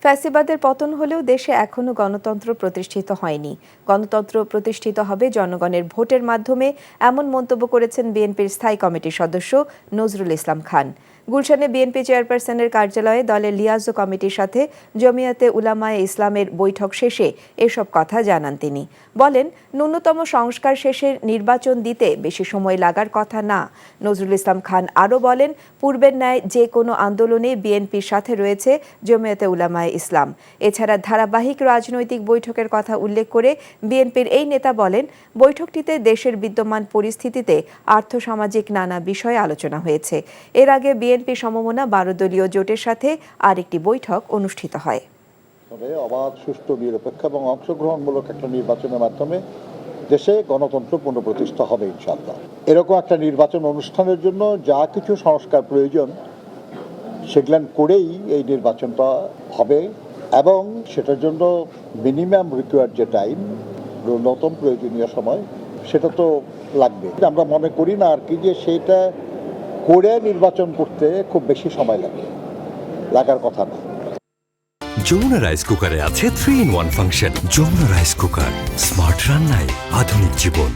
ফ্যাসিবাদের পতন হলেও দেশে এখনো গণতন্ত্র প্রতিষ্ঠিত হয়নি। গণতন্ত্র প্রতিষ্ঠিত হবে জনগণের ভোটের মাধ্যমে, এমন মন্তব্য করেছেন বিএনপির স্থায়ী কমিটির সদস্য নজরুল ইসলাম খান। গুলশানে বিএনপি চেয়ারপারসনের কার্যালয়ে দলের লিয়াজো কমিটির সাথে জমিয়াতে উলামায়ে ইসলামের বৈঠক শেষে এসব কথা জানান তিনি। বলেন, ন্যূনতম সংস্কার শেষের নির্বাচন দিতে বেশি সময় লাগার কথা না। নজরুল ইসলাম খান আরও বলেন, পূর্বের ন্যায় যে কোনো আন্দোলনে বিএনপির সাথে রয়েছে জমিয়াতে উলামায়ে ইসলাম। এছাড়া ধারাবাহিক রাজনৈতিক বৈঠকের কথা উল্লেখ করে বিএনপির এই নেতা বলেন, বৈঠকটিতে দেশের বিদ্যমান পরিস্থিতিতে আর্থসামাজিক নানা বিষয়ে আলোচনা হয়েছে। এর আগে বিএনপি সমমনা 12 দলীয় জোটের সাথে আরেকটি বৈঠক অনুষ্ঠিত হয়। অবাধ, সুষ্ঠু, নিরপেক্ষ এবং অংশগ্রহণমূলক একটা নির্বাচনের মাধ্যমে দেশে গণতন্ত্র পুনঃপ্রতিষ্ঠা হবে ইনশাআল্লাহ। এরকম একটা নির্বাচন অনুষ্ঠানের জন্য যা কিছু সংস্কার প্রয়োজন সেগুলো করেই এই নির্বাচনটা হবে, এবং সেটার জন্য মিনিমাম রিকোয়ার্ড যে টাইম, ন্যূনতম প্রয়োজনীয় সময়, সেটা তো লাগবে। আমরা মনে করি না আর কি যে সেটা করে নির্বাচন করতে খুব বেশি সময় লাগার কথা না। যমুনা রাইস কুকারে আছে 3-in-1 function. Jamuna rice cooker, smart রান্নায় আধুনিক জীবন।